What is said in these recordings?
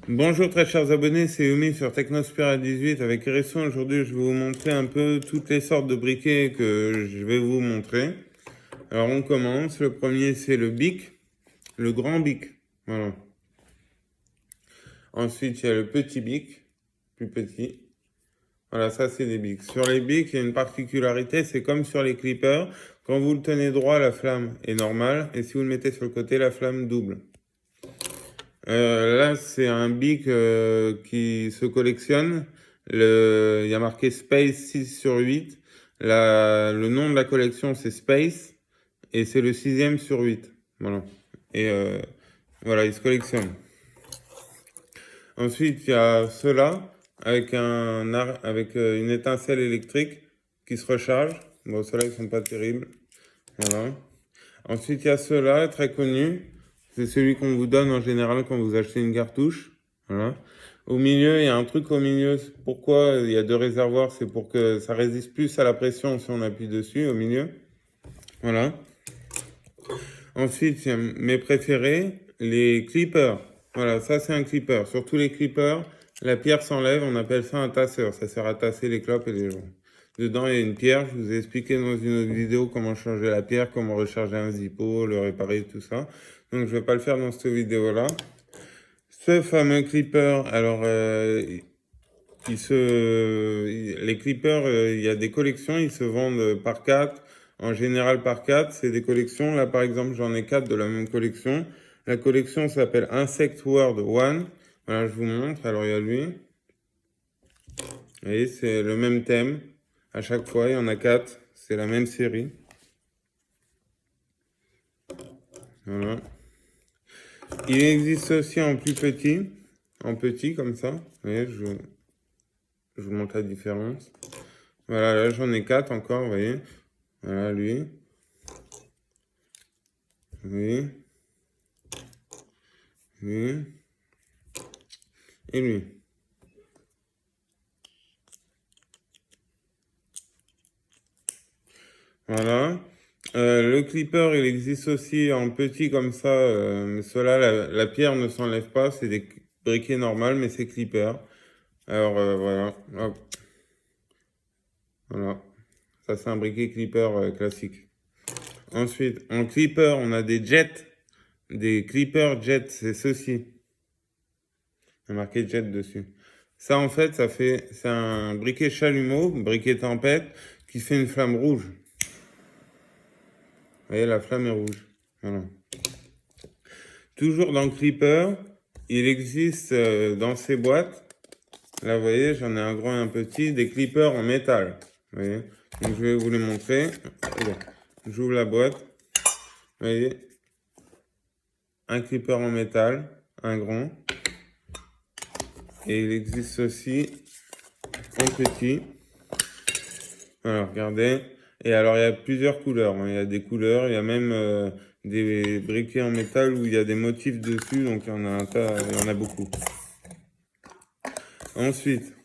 Bonjour très chers abonnés, c'est Yumi sur Technospira 18 avec Eresson. Aujourd'hui je vais vous montrer un peu toutes les sortes de briquets que je vais vous montrer. Alors on commence, le premier c'est le bic, le grand bic, voilà. Ensuite il y a le petit bic, plus petit. Voilà, ça c'est des bics. Sur les bics, il y a une particularité, c'est comme sur les clippers. Quand vous le tenez droit, la flamme est normale, et si vous le mettez sur le côté, la flamme double. Là, c'est un bic qui se collectionne. Il y a marqué Space 6/8. Le nom de la collection, c'est Space, et c'est le 6e/8. Voilà. Et voilà, il se collectionne. Ensuite, il y a ceux-là avec avec une étincelle électrique qui se recharge. Bon, ceux-là, ils sont pas terribles. Voilà. Ensuite, il y a ceux-là, très connus. C'est celui qu'on vous donne en général quand vous achetez une cartouche. Voilà. Au milieu, il y a un truc au milieu. Pourquoi il y a deux réservoirs? C'est pour que ça résiste plus à la pression si on appuie dessus, au milieu. Voilà. Ensuite, il y a mes préférés, les clippers. Voilà, ça c'est un clipper. Sur tous les clippers, la pierre s'enlève, on appelle ça un tasseur. Ça sert à tasser les clopes et les joints. Dedans, il y a une pierre. Je vous ai expliqué dans une autre vidéo comment changer la pierre, comment recharger un Zippo, le réparer, tout ça. Donc, je vais pas le faire dans cette vidéo-là. Ce fameux clipper, alors, les clippers, il y a des collections, ils se vendent par 4. En général, par 4, c'est des collections. Là, par exemple, j'en ai 4 de la même collection. La collection s'appelle Insect World One. Voilà, je vous montre. Alors, il y a lui. Vous voyez, c'est le même thème. À chaque fois, il y en a 4. C'est la même série. Voilà. Il existe aussi en plus petit. En petit, comme ça. Vous voyez, je vous montre la différence. Voilà, là, j'en ai 4 encore, vous voyez. Voilà, lui. Lui. Lui. Et lui. Voilà. Le clipper, il existe aussi en petit comme ça. Mais cela, la pierre ne s'enlève pas. C'est des briquets normaux, mais c'est clipper. Alors voilà. Hop. Voilà. Ça, c'est un briquet clipper classique. Ensuite, en clipper, on a des jets. Des clippers jets. C'est ceci. Il y a marqué jet dessus. Ça, en fait, c'est un briquet chalumeau, briquet tempête, qui fait une flamme rouge. Vous voyez, la flamme est rouge. Voilà. Toujours dans le clipper, il existe dans ces boîtes, là vous voyez, j'en ai un grand et un petit, des clippers en métal. Vous voyez. Donc je vais vous les montrer. J'ouvre la boîte. Vous voyez, un clipper en métal, un grand. Et il existe aussi en petit. Alors regardez. Et alors il y a plusieurs couleurs. Il y a des couleurs, il y a même des briquets en métal où il y a des motifs dessus, donc il y en a un tas, il y en a beaucoup. Ensuite,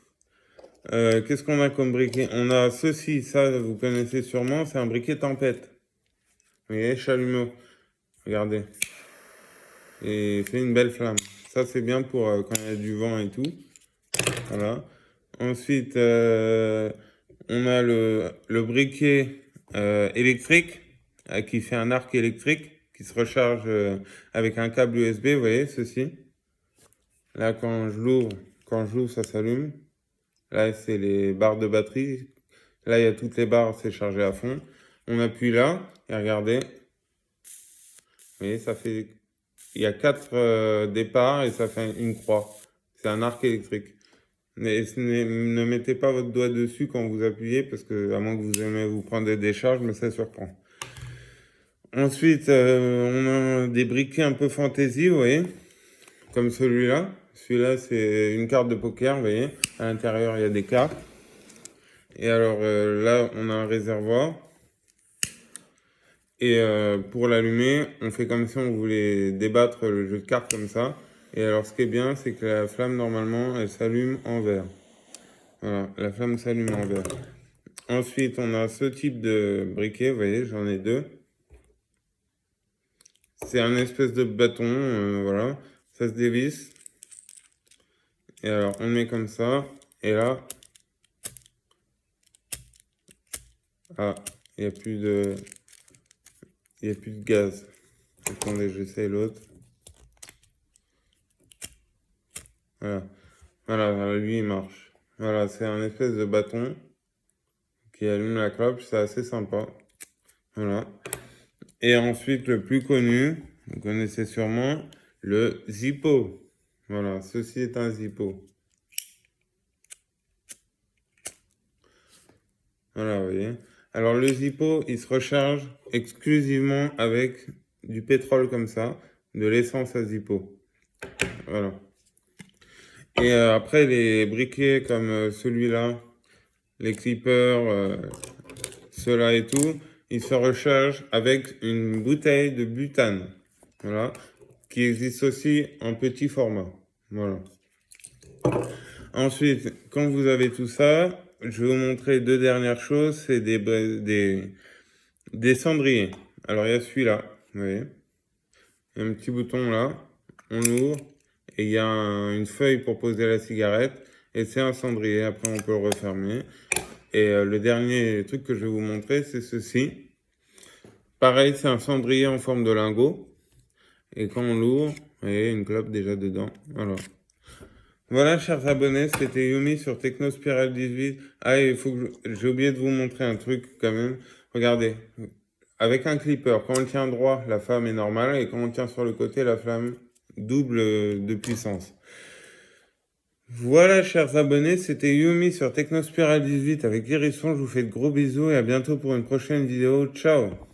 qu'est-ce qu'on a comme briquet? On a ceci, ça vous connaissez sûrement, c'est un briquet tempête. Vous voyez, chalumeau. Regardez. Et il fait une belle flamme. Ça c'est bien pour quand il y a du vent et tout. Voilà. Ensuite, on a le briquet électrique qui fait un arc électrique qui se recharge avec un câble USB, vous voyez, ceci. Là, quand je l'ouvre, ça s'allume. Là, c'est les barres de batterie. Là, il y a toutes les barres, c'est chargé à fond. On appuie là, et regardez. Vous voyez, ça fait... Il y a 4 départs et ça fait une croix. C'est un arc électrique. Ne mettez pas votre doigt dessus quand vous appuyez, parce que, à moins que vous aimez vous prendre des décharges, mais ça surprend. Ensuite, on a des briquets un peu fantaisie, vous voyez, comme celui-là. Celui-là, c'est une carte de poker, vous voyez. À l'intérieur, il y a des cartes. Et alors là, on a un réservoir. Et pour l'allumer, on fait comme si on voulait débattre le jeu de cartes comme ça. Et alors, ce qui est bien, c'est que la flamme, normalement, elle s'allume en vert. Voilà, la flamme s'allume en vert. Ensuite, on a ce type de briquet, vous voyez, j'en ai 2. C'est un espèce de bâton, voilà. Ça se dévisse. Et alors, on le met comme ça. Et là, ah, il n'y a plus de gaz. Attendez, j'essaie l'autre. Voilà. Voilà, lui, il marche. Voilà, c'est un espèce de bâton qui allume la clope. C'est assez sympa. Voilà. Et ensuite, le plus connu, vous connaissez sûrement, le Zippo. Voilà, ceci est un Zippo. Voilà, vous voyez. Alors, le Zippo, il se recharge exclusivement avec du pétrole comme ça, de l'essence à Zippo. Voilà. Et après, les briquets comme celui-là, les clippers, ceux-là et tout, ils se rechargent avec une bouteille de butane. Voilà. Qui existe aussi en petit format. Voilà. Ensuite, quand vous avez tout ça, je vais vous montrer deux dernières choses. C'est des cendriers. Alors, il y a celui-là. Vous voyez. Il y a un petit bouton là. On l'ouvre. Et il y a une feuille pour poser la cigarette. Et c'est un cendrier. Après, on peut le refermer. Et le dernier truc que je vais vous montrer, c'est ceci. Pareil, c'est un cendrier en forme de lingot. Et quand on l'ouvre, vous voyez, une clope déjà dedans. Voilà. Voilà, chers abonnés, c'était Yumi sur Technospiral 18. Ah, et il faut que j'ai oublié de vous montrer un truc quand même. Regardez, avec un clipper, quand on le tient droit, la flamme est normale, et quand on le tient sur le côté, la flamme double de puissance. Voilà, chers abonnés, c'était Yumi sur Technospiral 18 avec Hérisson. Je vous fais de gros bisous et à bientôt pour une prochaine vidéo. Ciao!